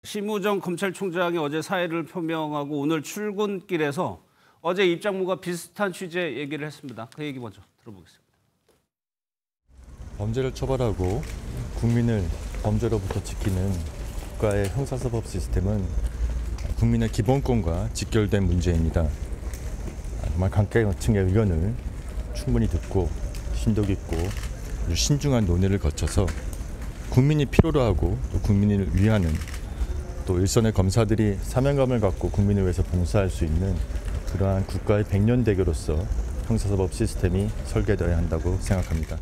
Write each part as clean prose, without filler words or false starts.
심우정 검찰총장이 어제 사의를 표명하고 오늘 출근길에서 어제 입장문과 비슷한 취지의 얘기를 했습니다. 그 얘기 먼저 들어보겠습니다. 범죄를 처벌하고 국민을 범죄로부터 지키는 국가의 형사사법 시스템은 국민의 기본권과 직결된 문제입니다. 정말 각계층의 의견을 충분히 듣고 심도 깊고 신중한 논의를 거쳐서 국민이 필요로 하고 또 국민을 위하는 또 일선의 검사들이 사명감을 갖고 국민을 위해서 봉사할 수 있는 그러한 국가의 백년대교로서 형사사법 시스템이 설계되어야 한다고 생각합니다.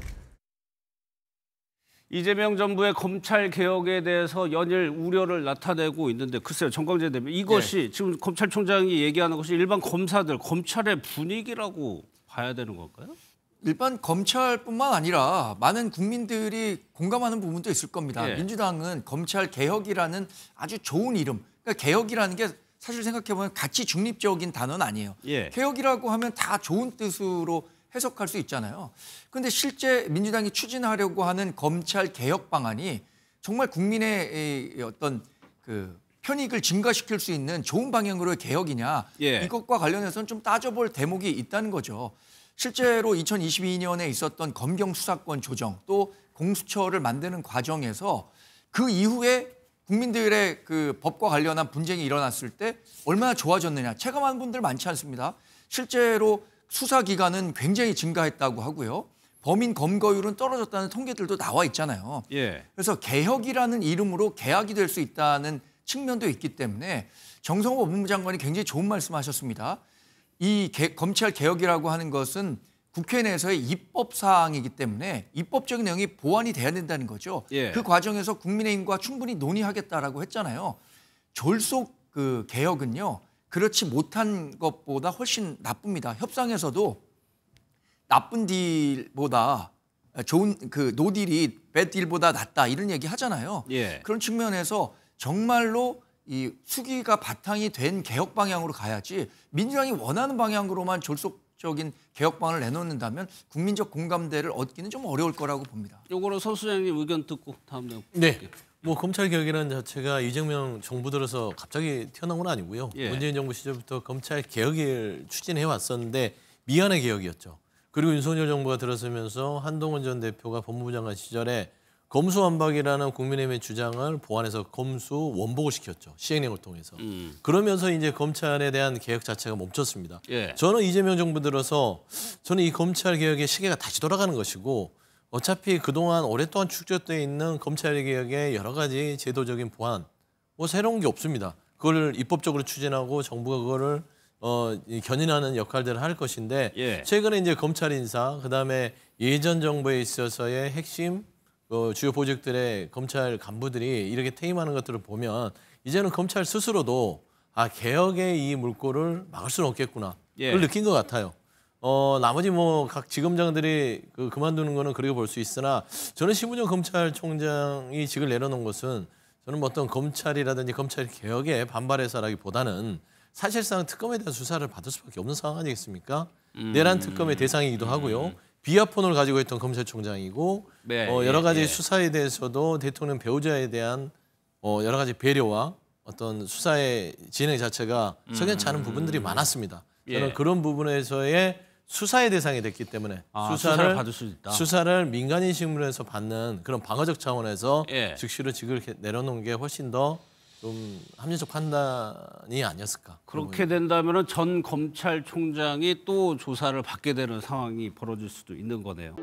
이재명 정부의 검찰 개혁에 대해서 연일 우려를 나타내고 있는데 글쎄요, 정광재 대표 이것이 지금 검찰총장이 얘기하는 것이 일반 검사들, 검찰의 분위기라고 봐야 되는 걸까요? 일반 검찰뿐만 아니라 많은 국민들이 공감하는 부분도 있을 겁니다. 민주당은 검찰 개혁이라는 아주 좋은 이름, 그러니까 개혁이라는 게 사실 생각해보면 가치 중립적인 단어는 아니에요. 개혁이라고 하면 다 좋은 뜻으로 해석할 수 있잖아요. 그런데 실제 민주당이 추진하려고 하는 검찰 개혁 방안이 정말 국민의 어떤 그 편익을 증가시킬 수 있는 좋은 방향으로의 개혁이냐, 이것과 관련해서는 좀 따져볼 대목이 있다는 거죠. 실제로 2022년에 있었던 검경 수사권 조정 또 공수처를 만드는 과정에서 그 이후에 국민들의 그 법과 관련한 분쟁이 일어났을 때 얼마나 좋아졌느냐, 체감하는 분들 많지 않습니다. 실제로 수사 기간은 굉장히 증가했다고 하고요. 범인 검거율은 떨어졌다는 통계들도 나와 있잖아요. 그래서 개혁이라는 이름으로 계약이 될 수 있다는 측면도 있기 때문에 정성호 법무부 장관이 굉장히 좋은 말씀하셨습니다. 이 검찰 개혁이라고 하는 것은 국회 내에서의 입법 사항이기 때문에 입법적인 내용이 보완이 돼야 된다는 거죠. 그 과정에서 국민의힘과 충분히 논의하겠다라고 했잖아요. 졸속 그 개혁은요, 그렇지 못한 것보다 훨씬 나쁩니다. 협상에서도 나쁜 딜보다 좋은 그 노딜이 배드 딜보다 낫다 이런 얘기 하잖아요. 그런 측면에서 정말로 이 수기가 바탕이 된 개혁 방향으로 가야지 민주당이 원하는 방향으로만 졸속적인 개혁 방안을 내놓는다면 국민적 공감대를 얻기는 좀 어려울 거라고 봅니다. 요거는 서 소장님 의견 듣고 다음 내용. 뭐 검찰 개혁이라는 자체가 이재명 정부 들어서 갑자기 튀어나온 건 아니고요. 문재인 정부 시절부터 검찰 개혁을 추진해 왔었는데 미완의 개혁이었죠. 그리고 윤석열 정부가 들어서면서 한동훈 전 대표가 법무부 장관 시절에 검수완박이라는 국민의힘의 주장을 보완해서 검수 원복을 시켰죠. 시행령을 통해서. 그러면서 이제 검찰에 대한 개혁 자체가 멈췄습니다. 저는 이재명 정부 들어서 저는 이 검찰 개혁의 시계가 다시 돌아가는 것이고 어차피 그동안 오랫동안 축적되어 있는 검찰 개혁의 여러 가지 제도적인 보완, 뭐 새로운 게 없습니다. 그걸 입법적으로 추진하고 정부가 그거를 견인하는 역할들을 할 것인데 최근에 이제 검찰 인사, 그다음에 예전 정부에 있어서의 핵심 주요 보직들의 검찰 간부들이 이렇게 퇴임하는 것들을 보면 이제는 검찰 스스로도 개혁의 이 물꼬를 막을 수는 없겠구나. 그걸 느낀 것 같아요. 나머지 뭐 각 지검장들이 그만두는 거는 그렇게 볼 수 있으나 저는 심우정 검찰총장이 직을 내려놓은 것은 저는 뭐 어떤 검찰이라든지 검찰 개혁에 반발해서라기보다는 사실상 특검에 대한 수사를 받을 수밖에 없는 상황 아니겠습니까? 내란 특검의 대상이기도 하고요. 비하폰을 가지고 있던 검찰총장이고 여러 가지 수사에 대해서도 대통령 배우자에 대한 여러 가지 배려와 어떤 수사의 진행 자체가 석연치 않은 부분들이 많았습니다. 저는 그런 부분에서의 수사의 대상이 됐기 때문에 수사를 받을 수 있다. 수사를 민간인 식물에서 받는 그런 방어적 차원에서 즉시로 직을 내려놓은 게 훨씬 더 좀 합리적 판단이 아니었을까. 그렇게 된다면 전 검찰총장이 또 조사를 받게 되는 상황이 벌어질 수도 있는 거네요.